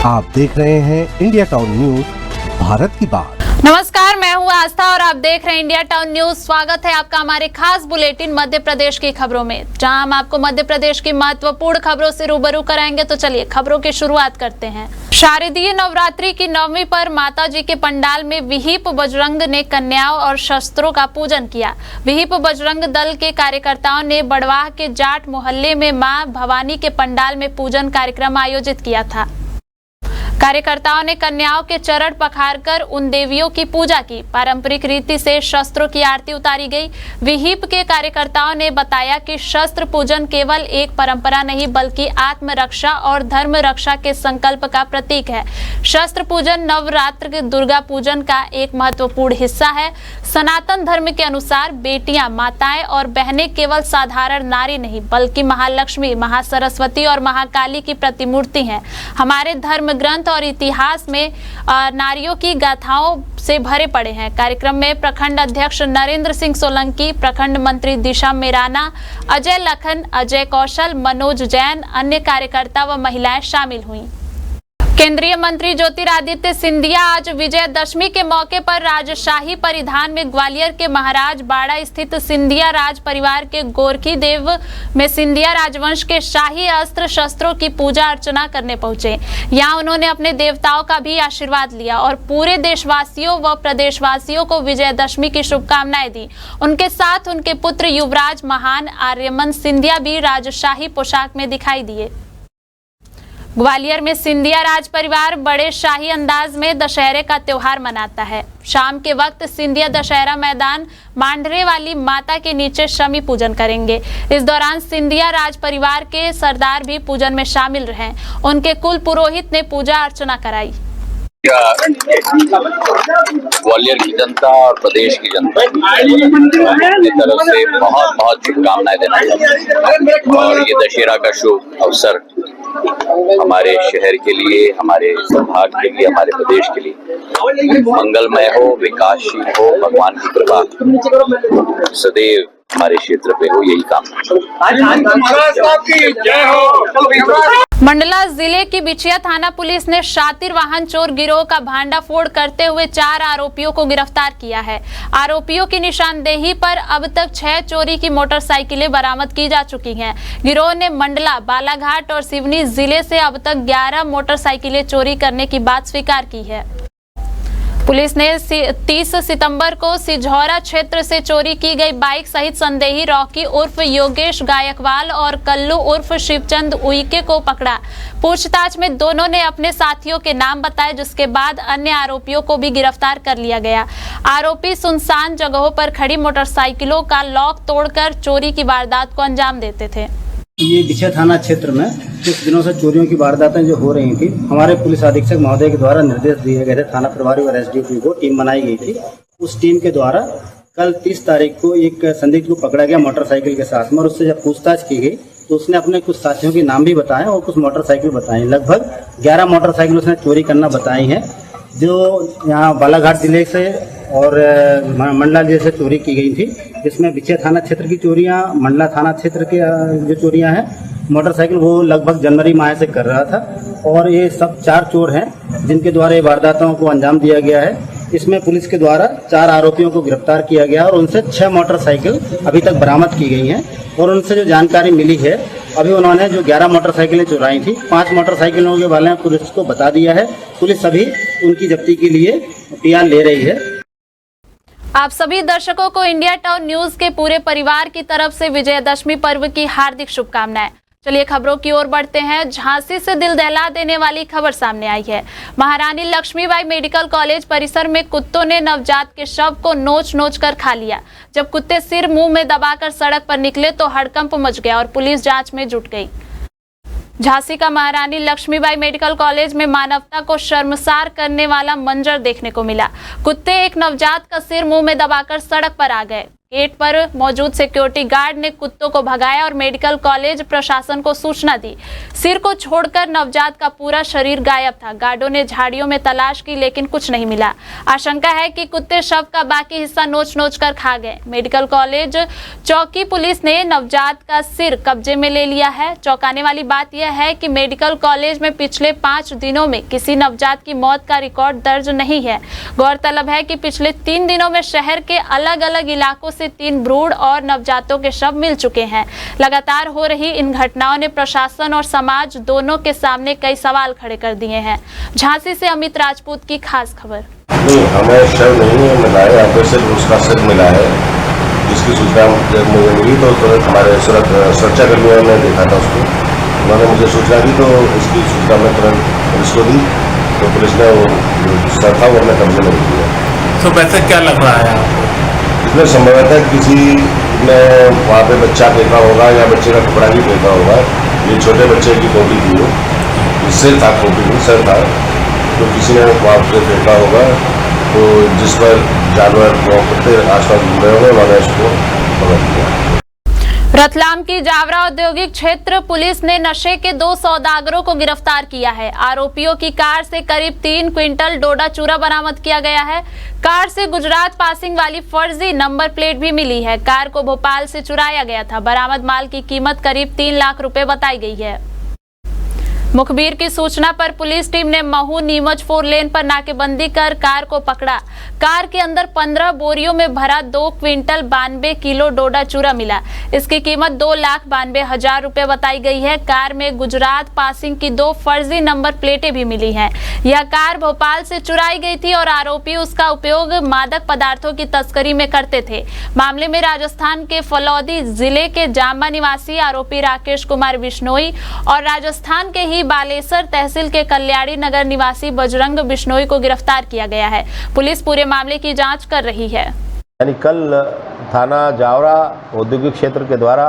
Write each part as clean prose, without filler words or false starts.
आप देख रहे हैं इंडिया टाउन न्यूज, भारत की बात। नमस्कार, मैं हूँ आस्था और आप देख रहे हैं इंडिया टाउन न्यूज। स्वागत है आपका हमारे खास बुलेटिन मध्य प्रदेश की खबरों में, जहां हम आपको मध्य प्रदेश की महत्वपूर्ण खबरों से रूबरू कराएंगे। तो चलिए खबरों की शुरुआत करते हैं। शारदीय नवरात्रि की नवमी पर माता जी के पंडाल में विहिप बजरंग ने कन्याओं और शस्त्रों का पूजन किया। विहिप बजरंग दल के कार्यकर्ताओं ने बड़वाह के जाट मोहल्ले में मां भवानी के पंडाल में पूजन कार्यक्रम आयोजित किया था। कार्यकर्ताओं ने कन्याओं के चरण पखारकर उन देवियों की पूजा की। पारंपरिक रीति से शस्त्रों की आरती उतारी गई। विहिप के कार्यकर्ताओं ने बताया कि शस्त्र पूजन केवल एक परंपरा नहीं बल्कि आत्मरक्षा और धर्म रक्षा के संकल्प का प्रतीक है। शस्त्र पूजन नवरात्र के दुर्गा पूजन का एक महत्वपूर्ण हिस्सा है। सनातन धर्म के अनुसार बेटियां, माताएं और बहनें केवल साधारण नारी नहीं बल्कि महालक्ष्मी, महासरस्वती और महाकाली की प्रतिमूर्ति हैं। हमारे धर्म ग्रंथ और इतिहास में नारियों की गाथाओं से भरे पड़े हैं। कार्यक्रम में प्रखंड अध्यक्ष नरेंद्र सिंह सोलंकी, प्रखंड मंत्री दिशा मेराना, अजय लखन, अजय कौशल, मनोज जैन, अन्य कार्यकर्ता व महिलाएं शामिल हुईं। केंद्रीय मंत्री ज्योतिरादित्य सिंधिया आज विजयदशमी के मौके पर राजशाही परिधान में ग्वालियर के महाराज बाड़ा स्थित सिंधिया राज परिवार के गोरखी देव में सिंधिया राजवंश के शाही अस्त्र शस्त्रों की पूजा अर्चना करने पहुंचे। यहां उन्होंने अपने देवताओं का भी आशीर्वाद लिया और पूरे देशवासियों व प्रदेशवासियों को विजयदशमी की शुभकामनाएं दी। उनके साथ उनके पुत्र युवराज महान आर्यमन सिंधिया भी राजशाही पोशाक में दिखाई दिए। ग्वालियर में सिंधिया राज परिवार बड़े शाही अंदाज में दशहरे का त्योहार मनाता है। शाम के वक्त सिंधिया दशहरा मैदान मांडरे वाली माता के नीचे शमी पूजन करेंगे। इस दौरान सिंधिया राज परिवार के सरदार भी पूजन में शामिल रहे। उनके कुल पुरोहित ने पूजा अर्चना कराई। ग्वालियर की जनता और प्रदेश की जनता अपनी तरफ से बहुत बहुत शुभकामनाएं देना चाहते हैं और ये दशहरा का शुभ अवसर हमारे शहर के लिए, हमारे संभाग के लिए, हमारे प्रदेश के लिए मंगलमय हो, विकासशील हो, भगवान की कृपा सदैव हमारे क्षेत्र पे हो, यही काम। मंडला जिले की बिछिया थाना पुलिस ने शातिर वाहन चोर गिरोह का भांडाफोड़ करते हुए 4 आरोपियों को गिरफ्तार किया है। आरोपियों की निशानदेही पर अब तक 6 चोरी की मोटरसाइकिलें बरामद की जा चुकी हैं। गिरोह ने मंडला, बालाघाट और सिवनी जिले से अब तक 11 मोटरसाइकिलें चोरी करने की बात स्वीकार की है। पुलिस ने 30 सितंबर को सिझौरा क्षेत्र से चोरी की गई बाइक सहित संदेही रॉकी उर्फ योगेश गायकवाल और कल्लू उर्फ शिवचंद उइके को पकड़ा। पूछताछ में दोनों ने अपने साथियों के नाम बताए, जिसके बाद अन्य आरोपियों को भी गिरफ्तार कर लिया गया। आरोपी सुनसान जगहों पर खड़ी मोटरसाइकिलों का लॉक तोड़कर चोरी की वारदात को अंजाम देते थे। ये बिछिया थाना क्षेत्र में कुछ दिनों से चोरियों की वारदातें जो हो रही थी, हमारे पुलिस अधीक्षक महोदय के द्वारा निर्देश दिए गए थे। थाना प्रभारी और एसडीपी को टीम बनाई गई थी। उस टीम के द्वारा कल 30 तारीख को एक संदिग्ध को पकड़ा गया मोटरसाइकिल के साथ में, और उससे जब पूछताछ की गई तो उसने अपने कुछ साथियों के नाम भी बताए और कुछ मोटरसाइकिल बताई। लगभग 11 मोटरसाइकिल उसने चोरी करना बताई है, जो यहाँ बालाघाट जिले से और मंडला जिले से चोरी की गई थी। जिसमें बिछिया थाना क्षेत्र की चोरियां, मंडला थाना क्षेत्र के जो चोरियां हैं मोटरसाइकिल, वो लगभग जनवरी माह से कर रहा था। और ये सब 4 चोर हैं जिनके द्वारा ये वारदातों को अंजाम दिया गया है। इसमें पुलिस के द्वारा 4 आरोपियों को गिरफ्तार किया गया और उनसे 6 मोटरसाइकिल अभी तक बरामद की गई हैं। और उनसे जो जानकारी मिली है, अभी उन्होंने जो 11 मोटरसाइकिलें चुराई थी, 5 मोटरसाइकिलों के बारे में पुलिस को बता दिया है। पुलिस अभी उनकी जब्ती के लिए PR ले रही है। आप सभी दर्शकों को इंडिया टाउन न्यूज के पूरे परिवार की तरफ से विजयदशमी पर्व की हार्दिक शुभकामनाएं। चलिए खबरों की ओर बढ़ते हैं। झांसी से दिल दहला देने वाली खबर सामने आई है। महारानी लक्ष्मीबाई मेडिकल कॉलेज परिसर में कुत्तों ने नवजात के शव को नोच नोच कर खा लिया। जब कुत्ते सिर मुंह में दबाकर सड़क पर निकले तो हड़कंप मच गया और पुलिस जांच में जुट गई। झांसी का महारानी लक्ष्मीबाई मेडिकल कॉलेज में मानवता को शर्मसार करने वाला मंजर देखने को मिला। कुत्ते एक नवजात का सिर मुंह में दबाकर सड़क पर आ गए। गेट पर मौजूद सिक्योरिटी गार्ड ने कुत्तों को भगाया और मेडिकल कॉलेज प्रशासन को सूचना दी। सिर को छोड़कर नवजात का पूरा शरीर गायब था। गार्डों ने झाड़ियों में तलाश की लेकिन कुछ नहीं मिला। आशंका है कि कुत्ते शव का बाकी हिस्सा नोच कर खा गए। मेडिकल कॉलेज चौकी पुलिस ने नवजात का सिर कब्जे में ले लिया है। चौंकाने वाली बात यह है कि मेडिकल कॉलेज में पिछले 5 दिनों में किसी नवजात की मौत का रिकॉर्ड दर्ज नहीं है। गौरतलब है कि पिछले 3 दिनों में शहर के अलग अलग इलाकों से 3 भ्रूण और नवजातों के शव मिल चुके हैं। लगातार हो रही इन घटनाओं ने प्रशासन और समाज दोनों के सामने कई सवाल खड़े कर दिए हैं। झांसी से अमित राजपूत की खास खबर। नहीं, हमें शव नहीं मिला है, यहाँ पे सिर्फ उसका सिर मिला है, जिसकी सूचना जब मुझे मिली तो तुरंत हमारे सुरक्षा कर्मियों ने देखा था उसको। उन्होंने मुझे सूचना दी तो इसकी सूचना मैं तुरंत पुलिस को दी, तो पुलिस ने वो सर था वो अपने कब्जे में ले लिया। तो वैसे क्या लग रहा है आपको? इसमें संभवतः किसी ने वहाँ पे बच्चा फेंका होगा या बच्चे का कपड़ा भी फेंका होगा। ये छोटे बच्चे की खोपड़ी थी, वो सिर था, खोपड़ी नहीं सर था, तो किसी ने वहाँ पे फेंका होगा, तो जिस पर जानवर कुत्ते आसपास घूम रहे होंगे उन्होंने इसको पकड़ लिया। रतलाम की जावरा औद्योगिक क्षेत्र पुलिस ने नशे के 2 सौदागरों को गिरफ्तार किया है। आरोपियों की कार से करीब 3 क्विंटल डोडा चूरा बरामद किया गया है। कार से गुजरात पासिंग वाली फर्जी नंबर प्लेट भी मिली है। कार को भोपाल से चुराया गया था। बरामद माल की कीमत करीब 3 लाख रुपए बताई गई है। मुखबिर की सूचना पर पुलिस टीम ने महू नीमच 4 लेन पर नाकेबंदी कर कार को पकड़ा। कार के अंदर 15 बोरियों में भरा 2 क्विंटल 92 किलो डोडा चूरा मिला। इसकी कीमत 2,92,000 रुपए बताई गई है। कार में गुजरात पासिंग की 2 फर्जी नंबर प्लेटें भी मिली हैं। यह कार भोपाल से चुराई गई थी और आरोपी उसका उपयोग मादक पदार्थों की तस्करी में करते थे। मामले में राजस्थान के फलौदी जिले के जांबा निवासी आरोपी राकेश कुमार बिश्नोई और राजस्थान के ही बालेसर तहसील के कल्याणी नगर निवासी बजरंग बिश्नोई को गिरफ्तार किया गया है। पुलिस पूरे मामले की जांच कर रही है। यानी कल थाना जावरा औद्योगिक क्षेत्र के द्वारा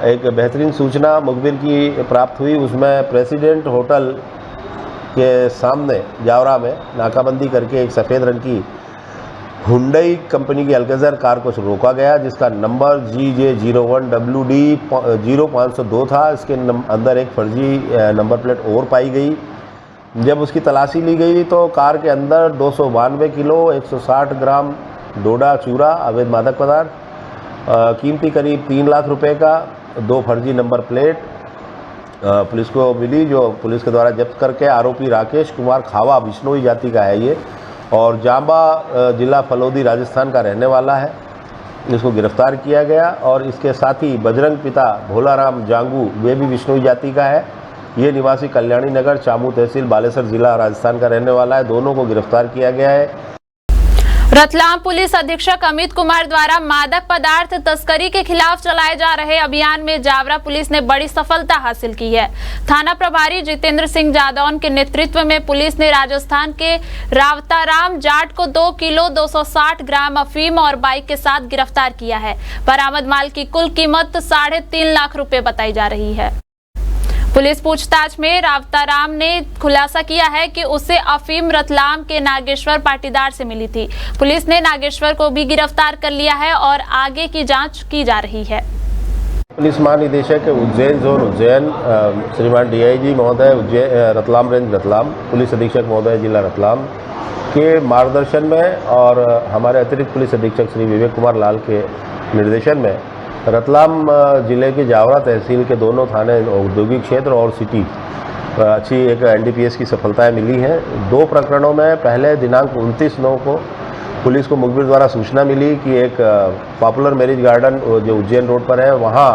एक बेहतरीन सूचना मुखबिर की प्राप्त हुई। उसमें प्रेसिडेंट होटल के सामने जावरा में नाकाबंदी करके एक सफ़ेद रंग की हुंडई कंपनी की अल्केज़र कार को रोका गया, जिसका नंबर GJ01WD 0502 था। इसके अंदर एक फर्जी नंबर प्लेट और पाई गई। जब उसकी तलाशी ली गई तो कार के अंदर 292 किलो 160 ग्राम डोडा चूरा अवैध मादक पदार्थ, कीमती करीब 3 लाख रुपए का 2 फर्जी नंबर प्लेट पुलिस को मिली, जो पुलिस के द्वारा जब्त करके आरोपी राकेश कुमार खावा बिश्नोई जाति का है ये और जांबा जिला फलौदी राजस्थान का रहने वाला है। इसको गिरफ्तार किया गया और इसके साथ ही बजरंग पिता भोलाराम जांगू वे भी बिश्नोई जाति का है। ये निवासी कल्याणी नगर चामू तहसील बालेसर जिला राजस्थान का रहने वाला है। दोनों को गिरफ्तार किया गया है। रतलाम पुलिस अधीक्षक अमित कुमार द्वारा मादक पदार्थ तस्करी के खिलाफ चलाए जा रहे अभियान में जावरा पुलिस ने बड़ी सफलता हासिल की है। थाना प्रभारी जितेंद्र सिंह जादौन के नेतृत्व में पुलिस ने राजस्थान के रावताराम जाट को 2 किलो 260 ग्राम अफीम और बाइक के साथ गिरफ्तार किया है। बरामद माल की कुल कीमत 3.5 लाख रुपए बताई जा रही है। पुलिस पूछताछ में रावताराम ने खुलासा किया है कि उसे अफीम रतलाम के नागेश्वर पाटीदार से मिली थी। पुलिस ने नागेश्वर को भी गिरफ्तार कर लिया है और आगे की जांच की जा रही है। पुलिस महानिदेशक उज्जैन जोन उज्जैन श्रीमान DIG महोदय रतलाम रेंज रतलाम, पुलिस अधीक्षक महोदय जिला रतलाम के मार्गदर्शन में और हमारे अतिरिक्त पुलिस अधीक्षक श्री विवेक कुमार लाल के निर्देशन में रतलाम जिले के जावरा तहसील के दोनों थाने औद्योगिक क्षेत्र और सिटी अच्छी एक NDPS की सफलताएं मिली हैं। 2 प्रकरणों में पहले दिनांक 29/9 को पुलिस को मुखबिर द्वारा सूचना मिली कि एक पॉपुलर मैरिज गार्डन जो उज्जैन रोड पर है वहाँ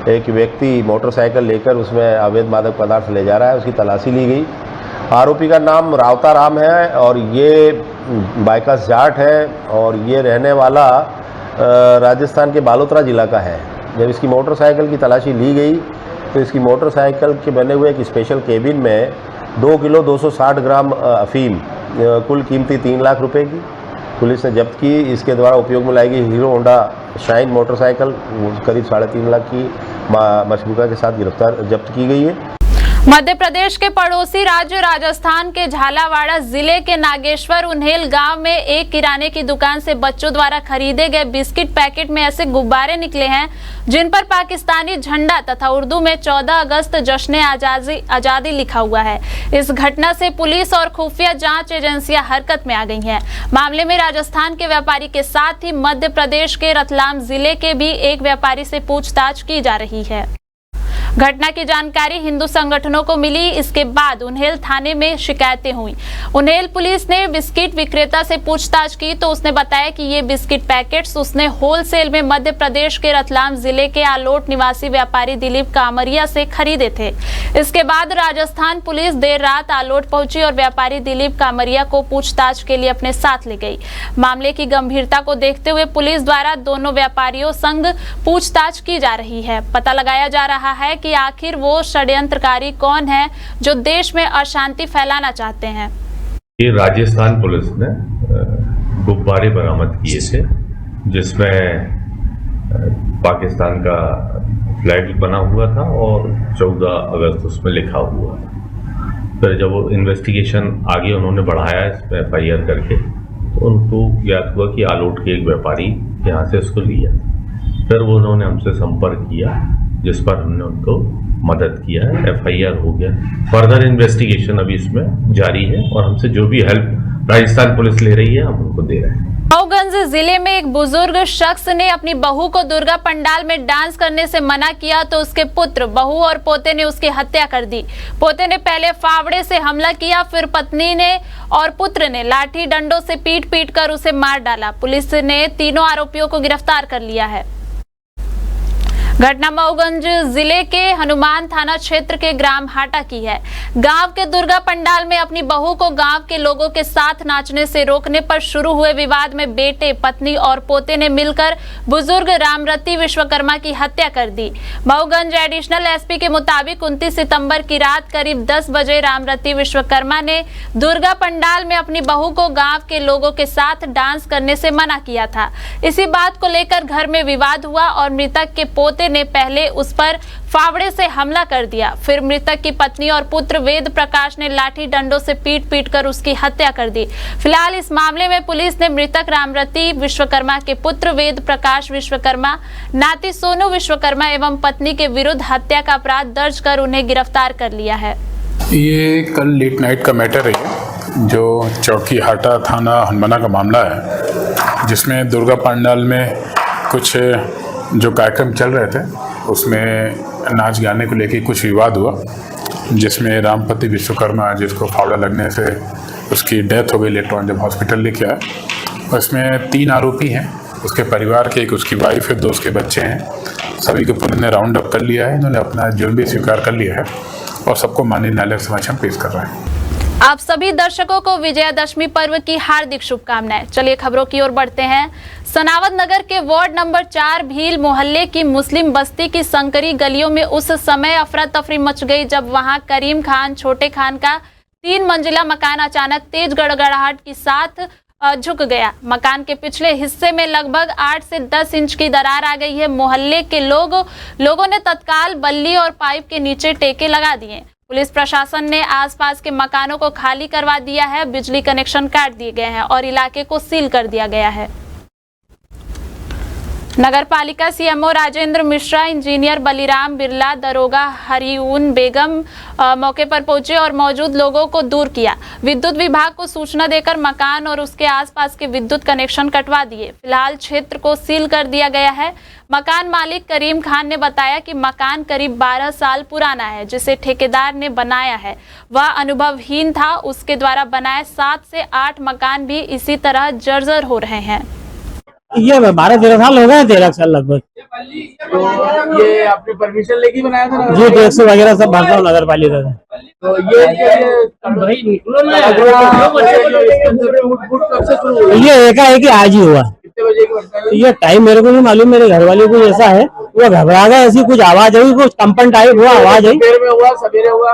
एक व्यक्ति मोटरसाइकिल लेकर उसमें अवैध मादक पदार्थ ले जा रहा है। उसकी तलाशी ली गई। आरोपी का नाम रावताराम है और ये बाइकास जाट है और ये रहने वाला राजस्थान के बालोतरा जिला का है। जब इसकी मोटरसाइकिल की तलाशी ली गई तो इसकी मोटरसाइकिल के बने हुए एक स्पेशल केबिन में 2 किलो 260 ग्राम अफीम कुल कीमती 3 लाख रुपए की पुलिस ने जब्त की। इसके द्वारा उपयोग में लाई गई हीरो होंडा शाइन मोटरसाइकिल करीब 3.5 लाख की मशबूका के साथ जब्त की गई है। मध्य प्रदेश के पड़ोसी राज्य राजस्थान के झालावाड़ जिले के नागेश्वर उन्हेल गांव में एक किराने की दुकान से बच्चों द्वारा खरीदे गए बिस्किट पैकेट में ऐसे गुब्बारे निकले हैं जिन पर पाकिस्तानी झंडा तथा उर्दू में 14 अगस्त जश्न आजादी लिखा हुआ है। इस घटना से पुलिस और खुफिया जांच एजेंसियां हरकत में आ गई हैं। मामले में राजस्थान के व्यापारी के साथ ही मध्य प्रदेश के रतलाम जिले के भी एक व्यापारी से पूछताछ की जा रही है। घटना की जानकारी हिंदू संगठनों को मिली। इसके बाद उन्हेल थाने में शिकायतें हुई। उन्हेल पुलिस ने बिस्किट विक्रेता से पूछताछ की तो उसने बताया कि ये बिस्किट पैकेट्स उसने होलसेल में मध्य प्रदेश के रतलाम जिले के आलोट निवासी व्यापारी दिलीप कामरिया से खरीदे थे। इसके बाद राजस्थान पुलिस देर रात आलोट पहुंची और व्यापारी दिलीप कामरिया को पूछताछ के लिए अपने साथ ले गई। मामले की गंभीरता को देखते हुए पुलिस द्वारा दोनों व्यापारियों संग पूछताछ की जा रही है। पता लगाया जा रहा है कि आखिर वो षड्यंत्रकारी कौन है जो देश में अशांति फैलाना चाहते हैं। ये राजस्थान पुलिस ने गुब्बारे बरामद किए थे जिसमें पाकिस्तान का फ्लैग बना हुआ था और 14 अगस्त उसमें लिखा हुआ। फिर जब वो इन्वेस्टिगेशन आगे उन्होंने बढ़ाया इसमें FIR करके तो उनको ज्ञात हुआ कि आलोट के एक व्यापारी यहाँ से उसको लिया। फिर वो उन्होंने हमसे संपर्क किया जिस पर हमने उनको मदद किया है। FIR हो गया। फर्दर इन्वेस्टिगेशन अभी इसमें जारी है और हमसे जो भी हेल्प राजस्थान पुलिस ले रही है हम उनको दे रहे हैं। मऊगंज जिले में एक बुजुर्ग शख्स ने अपनी बहू को दुर्गा पंडाल में डांस करने से मना किया तो उसके पुत्र, बहू और पोते ने उसकी हत्या कर दी। पोते ने पहले फावड़े से हमला किया, फिर पत्नी ने और पुत्र ने लाठी डंडों से पीट कर उसे मार डाला। पुलिस ने तीनों आरोपियों को गिरफ्तार कर लिया है। घटना मऊगंज जिले के हनुमान थाना क्षेत्र के ग्राम हाटा की है। गांव के दुर्गा पंडाल में अपनी बहू को गांव के लोगों के साथ नाचने से रोकने पर शुरू हुए विवाद में बेटे, पत्नी और पोते ने मिलकर बुजुर्ग रामरती विश्वकर्मा की हत्या कर दी। मऊगंज एडिशनल SP के मुताबिक 29 सितंबर की रात करीब 10 बजे रामरती विश्वकर्मा ने दुर्गा पंडाल में अपनी बहू को गाँव के लोगों के साथ डांस करने से मना किया था। इसी बात को लेकर घर में विवाद हुआ और मृतक के पोते ने पहले उस पर फावड़े से हमला कर दिया। फिर मृतक की पत्नी और पुत्र वेद प्रकाश ने लाठी डंडों से पीट कर उसकी हत्या कर दी। फिलहाल इस मामले में पुलिस ने मृतक रामरती विश्वकर्मा के पुत्र वेद प्रकाश विश्वकर्मा, नाती सोनू विश्वकर्मा एवं पत्नी के विरुद्ध हत्या का अपराध दर्ज कर उन्हें गिरफ्तार कर लिया है। ये कल लेट नाइट का मैटर है जो चौकी हाटा थाना हनुमाना का मामला है, जिसमें दुर्गा पंडाल में कुछ जो कार्यक्रम चल रहे थे उसमें नाच गाने को लेकर कुछ विवाद हुआ, जिसमें रामपति विश्वकर्मा जिसको फावड़ा लगने से उसकी डेथ हो गई लेटर ऑन जब हॉस्पिटल लेके आए। उसमें 3 आरोपी हैं, उसके परिवार के, एक उसकी वाइफ है, 2 उसके बच्चे हैं। सभी को पुलिस ने राउंड अप कर लिया है। इन्होंने अपना जुर्म भी स्वीकार कर लिया है और सबको माननीय न्यायालय के समक्ष पेश कर रहे हैं। आप सभी दर्शकों को विजयादशमी पर्व की हार्दिक शुभकामनाएं। चलिए खबरों की ओर बढ़ते हैं। सनावद नगर के वार्ड नंबर 4 भील मोहल्ले की मुस्लिम बस्ती की संकरी गलियों में उस समय अफरा तफरी मच गई जब वहां करीम खान छोटे खान का 3 मंजिला मकान अचानक तेज गड़गड़ाहट के साथ झुक गया। मकान के पिछले हिस्से में लगभग 8 से 10 इंच की दरार आ गई है। मोहल्ले के लोगों ने तत्काल बल्ली और पाइप के नीचे टेके लगा दिए। पुलिस प्रशासन ने आसपास के मकानों को खाली करवा दिया है। बिजली कनेक्शन काट दिए गए हैं और इलाके को सील कर दिया गया है। नगर पालिका CMO राजेंद्र मिश्रा, इंजीनियर बलिराम बिरला, दरोगा हरिऊन बेगम मौके पर पहुंचे और मौजूद लोगों को दूर किया। विद्युत विभाग को सूचना देकर मकान और उसके आसपास के विद्युत कनेक्शन कटवा दिए। फिलहाल क्षेत्र को सील कर दिया गया है। मकान मालिक करीम खान ने बताया कि मकान करीब 12 साल पुराना है, जिसे ठेकेदार ने बनाया है। वह अनुभवहीन था। उसके द्वारा बनाए 7 से 8 मकान भी इसी तरह जर्जर हो रहे हैं। ये 12-13 साल हो गए, 13 साल लगभग। तो ये आपने परमिशन लेके बनाया था ना? जी, टैक्स वगैरह सब भरता हूँ नगर पालिका से। तो ये एकाएक आज ही हुआ। कितने बजे की घटना है? ये टाइम मेरे को नहीं मालूम। मेरे घर वाले को ऐसा है, वो घबरा गए, ऐसी कुछ आवाज आई, कुछ कंपन टाइप हुआ, आवाज आई। दोपहर में हुआ, सवेरे हुआ?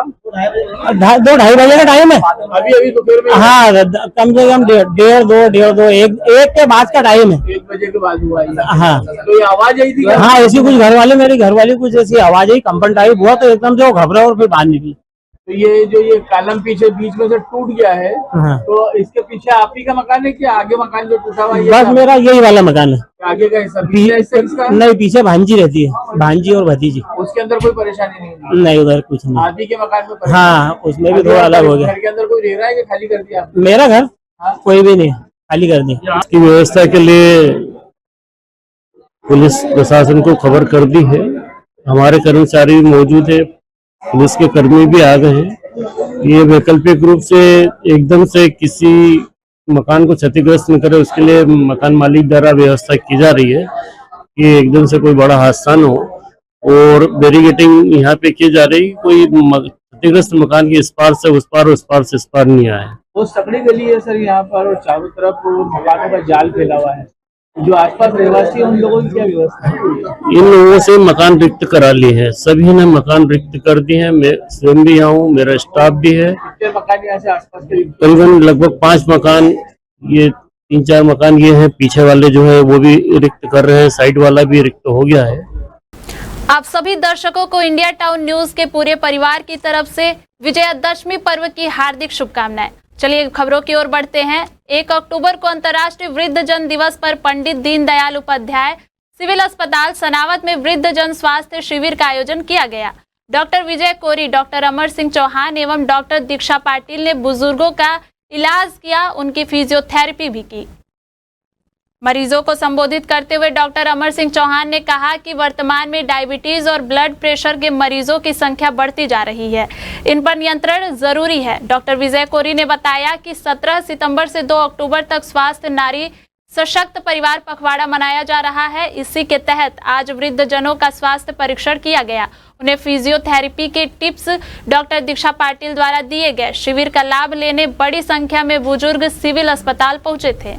2-2:30 बजे का टाइम है। अभी दोपहर में? हाँ, कम से कम 1:30, 1 के बाद का टाइम है। 1 बजे के बाद हुआ? हाँ। तो ये आवाज आई थी? हाँ, ऐसी कुछ मेरे घर वाले कुछ ऐसी आवाज आई, कंपन टाइप हुआ, तो एकदम से वो घबरा और फिर बाहर निकली। तो ये कॉलम पीछे बीच में से टूट गया है, हाँ। तो इसके पीछे आप ही का मकान है कि आगे मकान जो टूटा हुआ है? बस मेरा यही वाला मकान है। आगे का हिस्सा, पीछे हिस्सा इसका? नहीं, पीछे भांजी रहती है, भांजी और भतीजी। उसके अंदर कोई परेशानी नहीं? नहीं, उधर कुछ नहीं। आदि के मकान में? हाँ, उसमें भी थोड़ा अलग हो गया। घर के अंदर कोई रह रहा है कि खाली कर दिया आपने? मेरा घर कोई भी नहीं, खाली कर दिया। इसकी व्यवस्था के लिए पुलिस प्रशासन को खबर कर दी है, हमारे कर्मचारी भी मौजूद है, पुलिस के कर्मी भी आ गए हैं। ये वैकल्पिक रूप से एकदम से किसी मकान को क्षतिग्रस्त न करे, उसके लिए मकान मालिक द्वारा व्यवस्था की जा रही है कि एकदम से कोई बड़ा हादसा न हो, और बैरिकेडिंग यहाँ पे की जा रही, कोई क्षतिग्रस्त मकान की इस पार से उस पार, उस पार से इस पार नहीं आए। वो सकड़ी गली है सर यहाँ पर, और चारों तरफ मकानों का जाल फैला हुआ है। जो आसपास रहवासी है उन लोगों की क्या व्यवस्था है? इन लोगों से मकान रिक्त करा लिए हैं, सभी ने मकान रिक्त कर दिए हैं। मैं स्वयं भी यहाँ हूँ, मेरा स्टाफ भी है। कितने मकान यहाँ से आसपास के? करीबन लगभग 5 मकान, ये 3-4 मकान ये हैं, पीछे वाले जो है वो भी रिक्त कर रहे हैं, साइड वाला भी रिक्त हो गया है। आप सभी दर्शकों को इंडिया टाउन न्यूज के पूरे परिवार की तरफ से विजयादशमी पर्व की हार्दिक शुभकामनाएं। चलिए खबरों की ओर बढ़ते हैं। 1 अक्टूबर को अंतर्राष्ट्रीय वृद्धजन दिवस पर पंडित दीनदयाल उपाध्याय सिविल अस्पताल सनावद में वृद्धजन स्वास्थ्य शिविर का आयोजन किया गया। डॉक्टर विजय कोरी, डॉक्टर अमर सिंह चौहान एवं डॉक्टर दीक्षा पाटिल ने बुजुर्गों का इलाज किया, उनकी फिजियोथेरेपी भी की। मरीजों को संबोधित करते हुए डॉक्टर अमर सिंह चौहान ने कहा कि वर्तमान में डायबिटीज और ब्लड प्रेशर के मरीजों की संख्या बढ़ती जा रही है, इन पर नियंत्रण जरूरी है। डॉक्टर विजय कोरी ने बताया कि 17 सितंबर से 2 अक्टूबर तक स्वास्थ्य नारी सशक्त परिवार पखवाड़ा मनाया जा रहा है। इसी के तहत आज वृद्धजनों का स्वास्थ्य परीक्षण किया गया, उन्हें फिजियोथेरेपी के टिप्स डॉक्टर दीक्षा पाटिल द्वारा दिए गए। शिविर का लाभ लेने बड़ी संख्या में बुजुर्ग सिविल अस्पताल पहुंचे थे।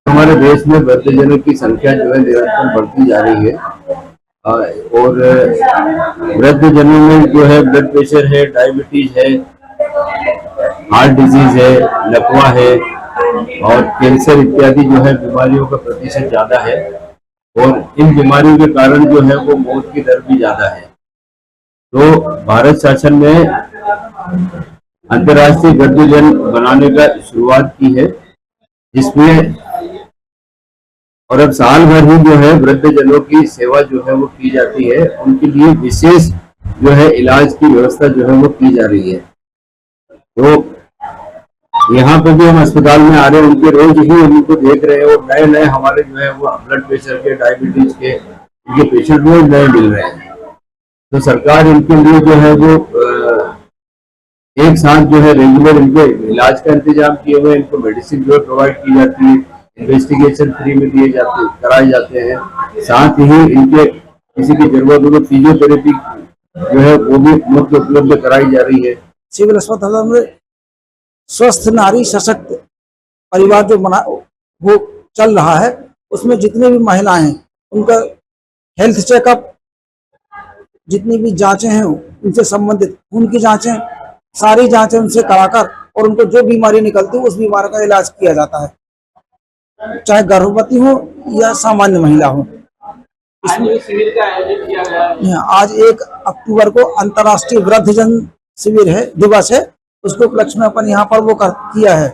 हमारे देश में वृद्धजनों की संख्या जो है निरंतर बढ़ती जा रही है, और वृद्धजनों में जो है ब्लड प्रेशर है, डायबिटीज है, हार्ट डिजीज है, लकवा है और कैंसर इत्यादि जो है बीमारियों का प्रतिशत ज्यादा है, और इन बीमारियों के कारण जो है वो मौत की दर भी ज्यादा है। तो भारत शासन ने अंतर्राष्ट्रीय वृद्धजन बनाने का शुरुआत की है, जिसमें और अब साल भर ही जो है वृद्धजनों की सेवा जो है वो की जाती है, उनके लिए विशेष जो है इलाज की व्यवस्था जो है वो की जा रही है। तो यहाँ पे भी हम अस्पताल में आ रहे हैं, उनके रोज ही उनको देख रहे हैं, और नए नए हमारे जो है वो ब्लड प्रेशर के, डायबिटीज के इनके पेशेंट रोज नए मिल रहे हैं। तो सरकार इनके लिए जो है वो एक साथ जो है रेगुलर इनके इलाज का इंतजाम किए हुए, इनको मेडिसिन जो है प्रोवाइड की जाती है, इन्वेस्टिगेशन फ्री में दिए जाते कराए जाते हैं। साथ ही इनके किसी की जरूरत हो तो फिजियोथेरेपी जो है वो भी मुफ्त उपलब्ध कराई जा रही है। सिविल अस्पताल में स्वस्थ नारी सशक्त परिवार जो बना वो चल रहा है, उसमें जितने भी महिलाएं हैं उनका हेल्थ चेकअप, जितनी भी जांचें हैं उनसे संबंधित उनकी जांचें, सारी जांचें उनसे कराकर और उनको जो बीमारी निकलती है उस बीमारी का इलाज किया जाता है, चाहे गर्भवती हो या सामान्य महिला हो। शिविर का आयोजन किया गया। आज 1 अक्टूबर को अंतर्राष्ट्रीय वृद्धजन शिविर है, दिवस है, उसको उपलक्ष्य में अपन यहाँ पर वो किया है,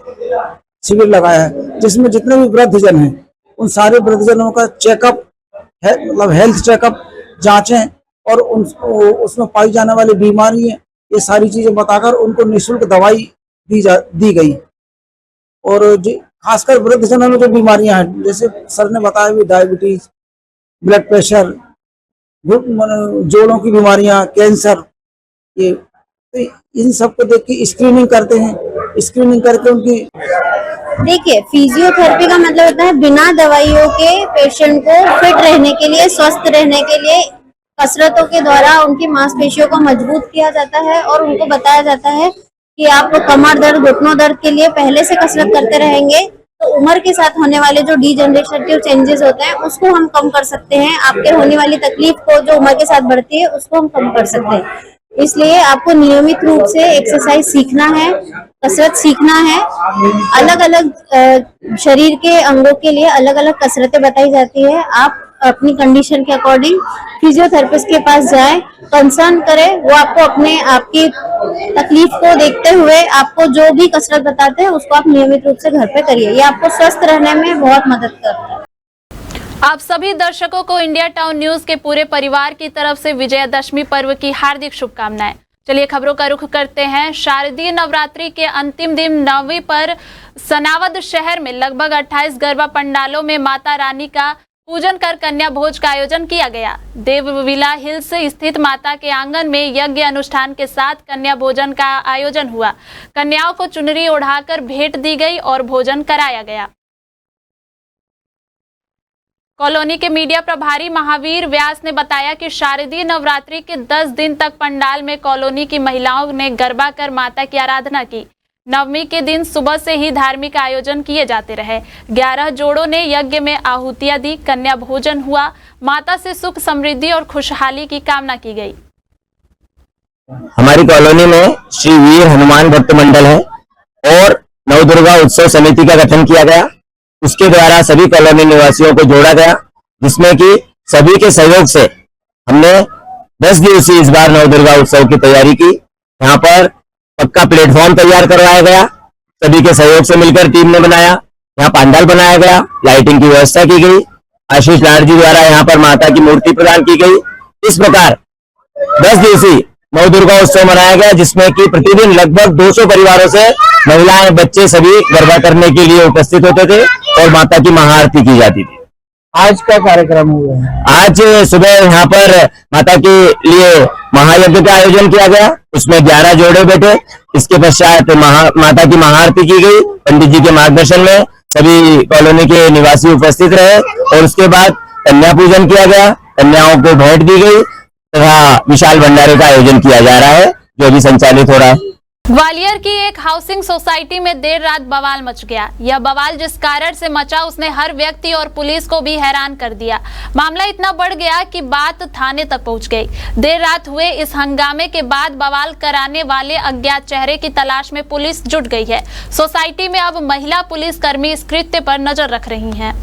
शिविर लगाया है, जिसमें जितने भी वृद्धजन हैं उन सारे वृद्धजनों का चेकअप है, मतलब हेल्थ चेकअप, जांचें और उसमें पाई जाने वाली बीमारी, ये सारी चीजें बताकर उनको निःशुल्क दवाई दी गई। और खासकर वृद्धजनों में जो बीमारियां हैं, जैसे सर ने बताया भी, डायबिटीज, ब्लड प्रेशर, जोड़ों की बीमारियां, कैंसर, ये तो इन सबको देख के स्क्रीनिंग करते हैं। स्क्रीनिंग करके उनकी, देखिए फिजियोथेरेपी का मतलब होता है बिना दवाइयों के पेशेंट को फिट रहने के लिए, स्वस्थ रहने के लिए कसरतों के द्वारा उनकी मांसपेशियों को मजबूत किया जाता है, और उनको बताया जाता है कि आप कमर दर्द, घुटनों दर्द के लिए पहले से कसरत करते रहेंगे तो उम्र के साथ होने वाले जो डीजनरेटिव चेंजेस होते हैं उसको हम कम कर सकते हैं। आपके होने वाली तकलीफ को जो उम्र के साथ बढ़ती है उसको हम कम कर सकते हैं। इसलिए आपको नियमित रूप से एक्सरसाइज सीखना है, कसरत सीखना है। अलग अलग शरीर के अंगों के लिए अलग अलग कसरतें बताई जाती है। आप अपनी कंडीशन के अकॉर्डिंग फिजियोथेरेपिस्ट के पास जाए, कंसर्न करे, वो आपको अपने आपकी तकलीफ को देखते हुए आपको जो भी कसरत बताते हैं उसको आप नियमित रूप से घर पे करिए। ये आपको स्वस्थ रहने में बहुत मदद करता है। आप सभी दर्शकों को इंडिया टाउन न्यूज के पूरे परिवार की तरफ से विजयादशमी पर्व की हार्दिक शुभकामनाएं। चलिए खबरों का रुख करते हैं। शारदीय नवरात्रि के अंतिम दिन नवमी पर सनावद शहर में लगभग 28 गरबा पंडालों में माता रानी का पूजन कर कन्या भोज का आयोजन किया गया। देवविला हिल्स स्थित माता के आंगन में यज्ञ अनुष्ठान के साथ कन्या भोजन का आयोजन हुआ। कन्याओं को चुनरी ओढ़ाकर भेंट दी गई और भोजन कराया गया। कॉलोनी के मीडिया प्रभारी महावीर व्यास ने बताया कि शारदीय नवरात्रि के 10 दिन तक पंडाल में कॉलोनी की महिलाओं ने गरबा कर माता की आराधना की। नवमी के दिन सुबह से ही धार्मिक आयोजन किए जाते रहे। 11 जोड़ों ने यज्ञ में आहुतियां दी, कन्या भोजन हुआ, माता से सुख समृद्धि और खुशहाली की कामना की गई। हमारी कॉलोनी में श्री वीर हनुमान भक्त मंडल है और नवदुर्गा उत्सव समिति का गठन किया गया। उसके द्वारा सभी कॉलोनी निवासियों को जोड़ा गया, जिसमें कि सभी के सहयोग से हमने 10 दिवसीय इस बार नवदुर्गा उत्सव की तैयारी की। यहाँ पर पक्का प्लेटफॉर्म तैयार करवाया गया, सभी के सहयोग से मिलकर टीम ने बनाया। यहाँ पंडाल बनाया गया, लाइटिंग की व्यवस्था की गई, आशीष लाड जी द्वारा यहाँ पर माता की मूर्ति प्रदान की गई। इस प्रकार 10 दिवसीय नवदुर्गा उत्सव मनाया गया, जिसमें कि प्रतिदिन लगभग 200 परिवारों से महिलाएं बच्चे सभी गरबा करने के लिए उपस्थित होते थे और माता की महाआरती की जाती थी। आज का कार्यक्रम हुआ है? आज सुबह यहाँ पर माता के लिए महायज्ञ का आयोजन किया गया, उसमें 11 जोड़े बैठे। इसके पश्चात माता की महाआरती की गई। पंडित जी के मार्गदर्शन में सभी कॉलोनी के निवासी उपस्थित रहे और उसके बाद कन्या पूजन किया गया, कन्याओं को भेंट दी गई तथा विशाल भंडारे का आयोजन किया जा रहा है, जो अभी संचालित हो रहा है। ग्वालियर की एक हाउसिंग सोसाइटी में देर रात बवाल मच गया। यह बवाल जिस कारण से मचा उसने हर व्यक्ति और पुलिस को भी हैरान कर दिया। मामला इतना बढ़ गया कि बात थाने तक पहुंच गई। देर रात हुए इस हंगामे के बाद बवाल कराने वाले अज्ञात चेहरे की तलाश में पुलिस जुट गई है। सोसाइटी में अब महिला पुलिसकर्मी इस कृत्य पर नजर रख रही हैं।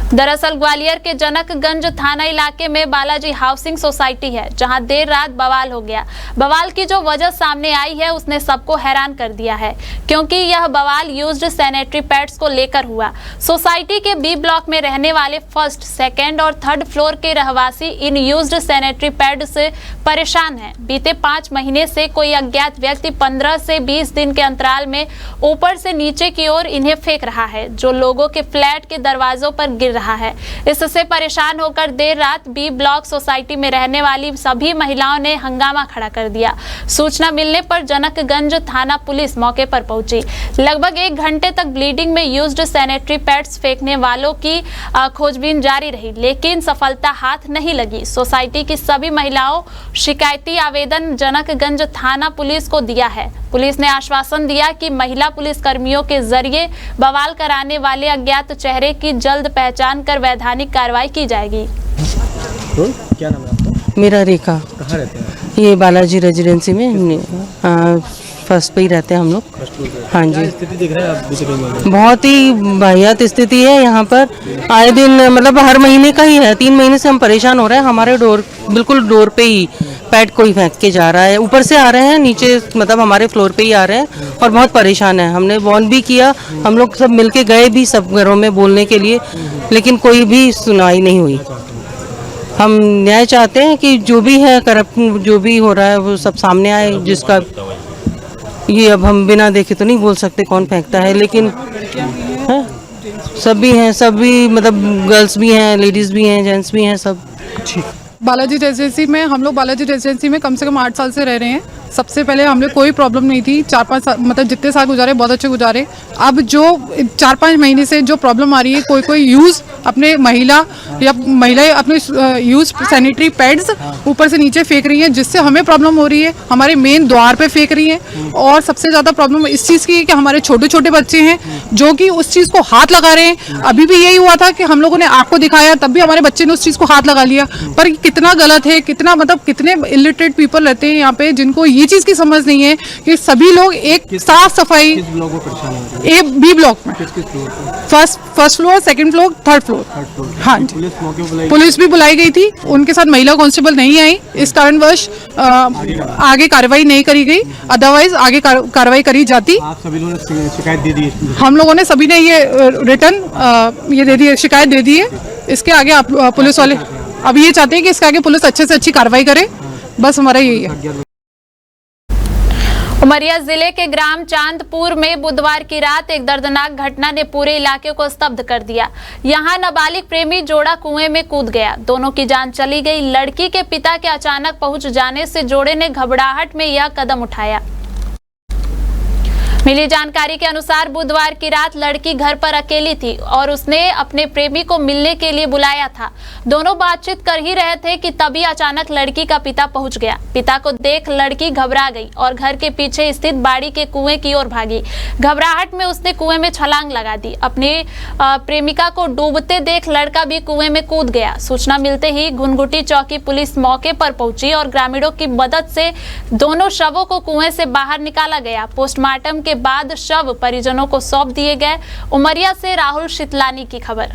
दरअसल ग्वालियर के जनकगंज थाना इलाके में बालाजी हाउसिंग सोसाइटी है, जहां देर रात बवाल हो गया। बवाल की जो वजह सामने आई है उसने सबको हैरान कर दिया है, क्योंकि यह बवाल यूज्ड सैनिटरी पैड्स को लेकर हुआ। सोसाइटी के बी ब्लॉक में रहने वाले फर्स्ट, सेकेंड और थर्ड फ्लोर के रहवासी इन यूज्ड सैनिटरी पैड से परेशान हैं। बीते 5 महीने से कोई अज्ञात व्यक्ति 15 से 20 दिन के अंतराल में ऊपर से नीचे की ओर इन्हें फेंक रहा है, जो लोगों के फ्लैट के दरवाजों पर गिर रहा है। इससे परेशान होकर देर रात बी ब्लॉक सोसाइटी में रहने वाली सभी महिलाओं ने हंगामा खड़ा कर दिया। सूचना मिलने पर जनकगंज थाना पुलिस मौके पर पहुंची। लगभग 1 घंटे तक ब्लीडिंग में यूज्ड सैनिटरी पैड्स फेंकने वालों की खोजबीन जारी रही, लेकिन सफलता हाथ नहीं लगी। सोसाइटी की सभी महिलाओं शिकायती आवेदन जनकगंज थाना पुलिस को दिया है। पुलिस ने आश्वासन दिया कि महिला पुलिस कर्मियों के जरिए बवाल कराने वाले अज्ञात चेहरे की जल्द पहचान कर वैधानिक कार्रवाई की जाएगी। क्या नाम है आपका? मेरा रेखा। कहाँ रहते हैं? ये बालाजी रेजिडेंसी में फर्स्ट पे ही रहते हैं हम लोग। हाँ जी। स्थिति देख रहे हैं आप दूसरे में? बहुत ही वाहियात स्थिति है यहाँ पर। आए दिन मतलब हर महीने का ही है। 3 महीने से हम परेशान हो रहे हैं। हमारे बिल्कुल डोर पे ही पैड कोई फेंक के जा रहा है। ऊपर से आ रहे हैं, नीचे मतलब हमारे फ्लोर पे ही आ रहे हैं और बहुत परेशान है। हमने वार्न भी किया, हम लोग सब मिलके गए भी सब घरों में बोलने के लिए, लेकिन कोई भी सुनवाई नहीं हुई। हम न्याय चाहते हैं कि जो भी है करप्ट जो भी हो रहा है वो सब सामने आए। जिसका ये अब हम बिना देखे तो नहीं बोल सकते कौन फेंकता है, लेकिन है सभी हैं, सभी मतलब गर्ल्स भी हैं, लेडीज़ भी हैं, जेंट्स भी हैं, सब। बालाजी रेजिडेंसी में हम लोग बालाजी रेजिडेंसी में कम से कम 8 साल से रह रहे हैं। सबसे पहले हम लोग कोई प्रॉब्लम नहीं थी। 4-5 साल मतलब जितने साल गुजारे बहुत अच्छे गुजारे। अब जो 4-5 महीने से जो प्रॉब्लम आ रही है, कोई यूज़ अपने महिलाएं अपने यूज सैनिटरी पैड्स ऊपर से नीचे फेंक रही हैं, जिससे हमें प्रॉब्लम हो रही है। हमारे मेन द्वार पे फेंक रही हैं और सबसे ज़्यादा प्रॉब्लम इस चीज़ की है कि हमारे छोटे छोटे बच्चे हैं जो कि उस चीज़ को हाथ लगा रहे हैं। अभी भी यही हुआ था कि हम लोगों ने आग को दिखाया, तब भी हमारे बच्चे ने उस चीज़ को हाथ लगा लिया। पर कितना गलत है, कितना मतलब कितने इलिटरेट पीपल रहते हैं यहाँ पे जिनको ये चीज़ की समझ नहीं है कि सभी लोग एक साफ सफाई ए बी ब्लॉक में first floor, second floor, third floor. हाँ जी, पुलिस भी बुलाई गई थी, उनके साथ महिला कांस्टेबल नहीं आई, इस कारणवश आगे कार्रवाई नहीं करी गई, अदरवाइज आगे कार्रवाई करी जाती। आप सभी लोगों ने शिकायत दे दी? हम लोगों ने सभी ने ये रिटर्न ये दे दी है, शिकायत दे दी है। इसके आगे आप पुलिस वाले अब ये चाहते हैं कि इसके आगे पुलिस अच्छे से अच्छी कार्रवाई करे, बस हमारा यही है। उमरिया जिले के ग्राम चांदपुर में बुधवार की रात एक दर्दनाक घटना ने पूरे इलाके को स्तब्ध कर दिया। यहां नाबालिग प्रेमी जोड़ा कुएं में कूद गया, दोनों की जान चली गई। लड़की के पिता के अचानक पहुंच जाने से जोड़े ने घबराहट में यह कदम उठाया। मिली जानकारी के अनुसार बुधवार की रात लड़की घर पर अकेली थी और उसने अपने प्रेमी को मिलने के लिए बुलाया था। दोनों बातचीत कर ही रहे थे कि तभी अचानक लड़की का पिता पहुंच गया। पिता को देख लड़की घबरा गई और घर के पीछे स्थित बाड़ी के कुएं की ओर भागी। घबराहट में उसने कुएं में छलांग लगा दी। अपनी प्रेमिका को डूबते देख लड़का भी कुएं में कूद गया। सूचना मिलते ही घुनघुटी चौकी पुलिस मौके पर पहुंची और ग्रामीणों की मदद से दोनों शवों को कुएं से बाहर निकाला गया। पोस्टमार्टम के बाद शव परिजनों को सौंप दिए गए। उमरिया से राहुल शितलानी की खबर।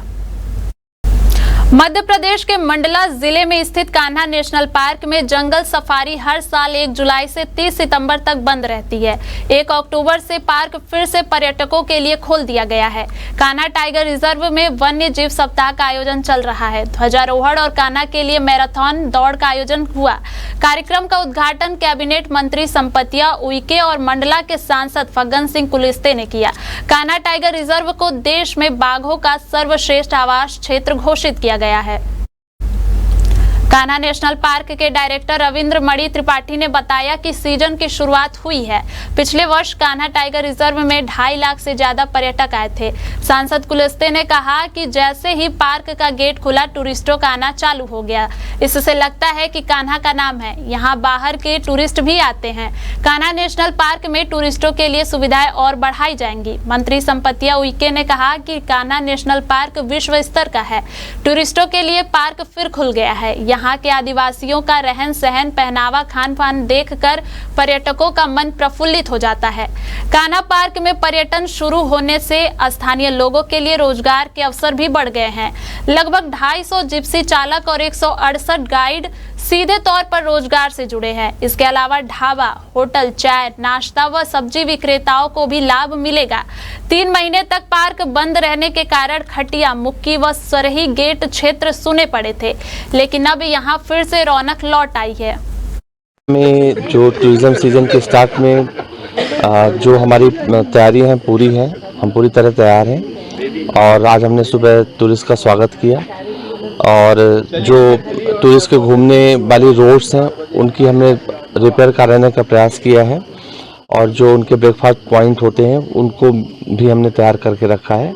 मध्य प्रदेश के मंडला जिले में स्थित कान्हा नेशनल पार्क में जंगल सफारी हर साल 1 जुलाई से 30 सितंबर तक बंद रहती है। 1 अक्टूबर से पार्क फिर से पर्यटकों के लिए खोल दिया गया है। कान्हा टाइगर रिजर्व में वन्य जीव सप्ताह का आयोजन चल रहा है। ध्वजारोहण और कान्हा के लिए मैराथन दौड़ का आयोजन हुआ। कार्यक्रम का उद्घाटन कैबिनेट मंत्री संपतिया उइके और मंडला के सांसद फग्गन सिंह कुलिस्ते ने किया। कान्हा टाइगर रिजर्व को देश में बाघों का सर्वश्रेष्ठ आवास क्षेत्र घोषित किया गया है। कान्हा नेशनल पार्क के डायरेक्टर रविंद्र मणि त्रिपाठी ने बताया कि सीजन की शुरुआत हुई है। पिछले वर्ष कान्हा टाइगर रिजर्व में 2.5 लाख से ज्यादा पर्यटक आए थे। सांसद कुलिस्ते ने कहा कि जैसे ही पार्क का गेट खुला टूरिस्टों का आना चालू हो गया। इससे लगता है कि कान्हा का नाम है, यहाँ बाहर के टूरिस्ट भी आते हैं। कान्हा नेशनल पार्क में टूरिस्टों के लिए सुविधाएं और बढ़ाई जाएंगी। मंत्री संपतिया उइके ने कहा कि कान्हा नेशनल पार्क विश्व स्तर का है। टूरिस्टों के लिए पार्क फिर खुल गया है। यहाँ के आदिवासियों का रहन सहन, पहनावा, खान पान देखकर पर्यटकों का मन प्रफुल्लित हो जाता है। कान्हा पार्क में पर्यटन शुरू होने से स्थानीय लोगों के लिए रोजगार के अवसर भी बढ़ गए हैं। लगभग 250 जिप्सी चालक और 168 गाइड सीधे तौर पर रोजगार से जुड़े हैं। इसके अलावा ढाबा, होटल, चाय, नाश्ता व सब्जी विक्रेताओं को भी लाभ मिलेगा। 3 महीने तक पार्क बंद रहने के कारण खटिया, मुक्की व सरही गेट क्षेत्र सुने पड़े थे, लेकिन अब यहाँ फिर से रौनक लौट आई है। में जो टूरिज्म सीजन के स्टार्ट में जो हमारी तैयारी है पूरी है, हम पूरी तरह तैयार हैं और आज हमने सुबह टूरिस्ट का स्वागत किया और जो टूरिस्ट के घूमने वाली रोड्स हैं उनकी हमने रिपेयर कराने का प्रयास किया है और जो उनके ब्रेकफास्ट पॉइंट होते हैं उनको भी हमने तैयार करके रखा है।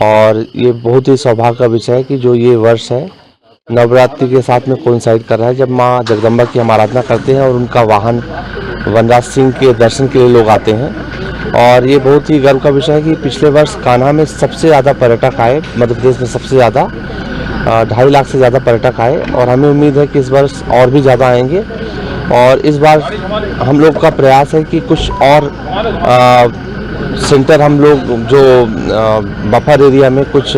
और ये बहुत ही सौभाग्य का विषय है कि जो ये वर्ष है नवरात्रि के साथ में कोइंसाइड कर रहा है, जब माँ जगदम्बा की हम आराधना करते हैं और उनका वाहन वनराज सिंह के दर्शन के लिए लोग आते हैं। और ये बहुत ही गर्व का विषय है कि पिछले वर्ष कान्हा में सबसे ज़्यादा पर्यटक आए, मध्य प्रदेश में सबसे ज़्यादा 2.5 लाख से ज़्यादा पर्यटक आए और हमें उम्मीद है कि इस वर्ष और भी ज़्यादा आएंगे। और इस बार हम लोग का प्रयास है कि कुछ और सेंटर हम लोग जो बफर एरिया में कुछ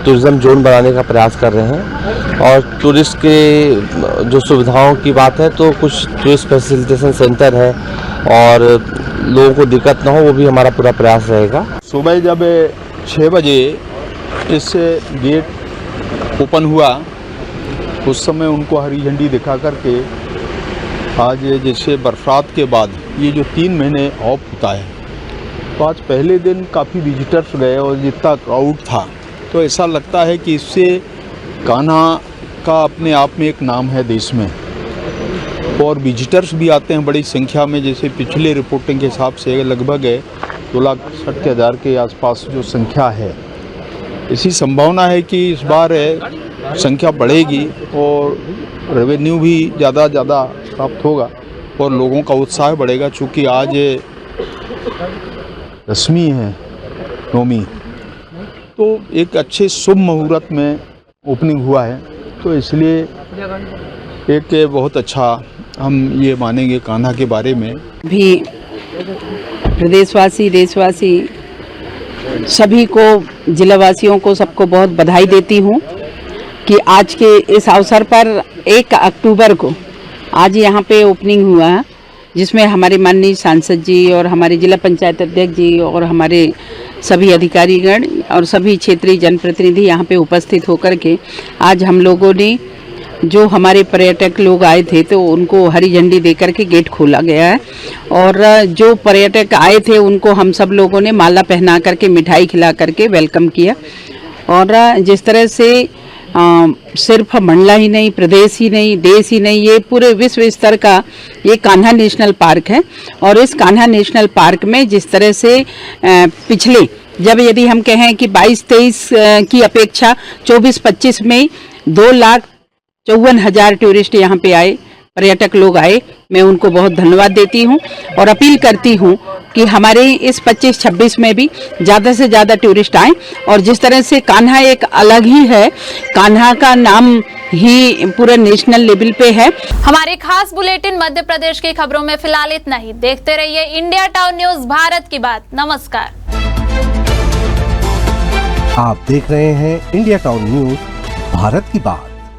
टूरिज्म जोन बनाने का प्रयास कर रहे हैं। और टूरिस्ट के जो सुविधाओं की बात है तो कुछ टूरिस्ट फैसिलिटेशन सेंटर है और लोगों को दिक्कत ना हो, वो भी हमारा पूरा प्रयास रहेगा। सुबह जब 6 बजे इस गेट ओपन हुआ उस समय उनको हरी झंडी दिखा करके आज जैसे बरसात के बाद ये जो 3 महीने ऑफ होता है तो आज पहले दिन काफ़ी विजिटर्स गए और जितना क्राउड था तो ऐसा लगता है कि इससे कान्हा का अपने आप में एक नाम है देश में और विजिटर्स भी आते हैं बड़ी संख्या में। जैसे पिछले रिपोर्टिंग के हिसाब से लगभग 2,60,000 के आसपास जो संख्या है, इसी संभावना है कि इस बार संख्या बढ़ेगी और रेवेन्यू भी ज़्यादा प्राप्त होगा और लोगों का उत्साह बढ़ेगा। चूँकि आज 10वीं है, 9वीं, तो एक अच्छे शुभ मुहूर्त में ओपनिंग हुआ है तो इसलिए एक बहुत अच्छा हम ये मानेंगे कान्हा के बारे में भी प्रदेशवासी, देशवासी सभी को, जिलावासियों को, सबको बहुत बधाई देती हूँ कि आज के इस अवसर पर 1 अक्टूबर को आज यहाँ पे ओपनिंग हुआ है, जिसमें हमारे माननीय सांसद जी और हमारे जिला पंचायत अध्यक्ष जी और हमारे सभी अधिकारीगण और सभी क्षेत्रीय जनप्रतिनिधि यहाँ पे उपस्थित होकर के आज हम लोगों ने, जो हमारे पर्यटक लोग आए थे तो उनको हरी झंडी देकर के गेट खोला गया है। और जो पर्यटक आए थे उनको हम सब लोगों ने माला पहना करके, मिठाई खिला करके वेलकम किया। और जिस तरह से सिर्फ मंडला ही नहीं, प्रदेश ही नहीं, देश ही नहीं, ये पूरे विश्व स्तर का ये कान्हा नेशनल पार्क है। और इस कान्हा नेशनल पार्क में जिस तरह से पिछले, जब यदि हम कहें कि 22-23 की अपेक्षा 24-25 में 2,54,000 टूरिस्ट यहाँ पे आए, पर्यटक लोग आए, मैं उनको बहुत धन्यवाद देती हूँ और अपील करती हूँ कि हमारे इस 25-26 में भी ज़्यादा से ज़्यादा टूरिस्ट आए। और जिस तरह से कान्हा एक अलग ही है, कान्हा का नाम ही पूरे नेशनल लेवल पे है। हमारे खास बुलेटिन मध्य प्रदेश की खबरों में फिलहाल इतना ही। देखते रहिए इंडिया टाउन न्यूज, भारत की बात। नमस्कार। आप देख रहे हैं इंडिया टाउन न्यूज, भारत की बात।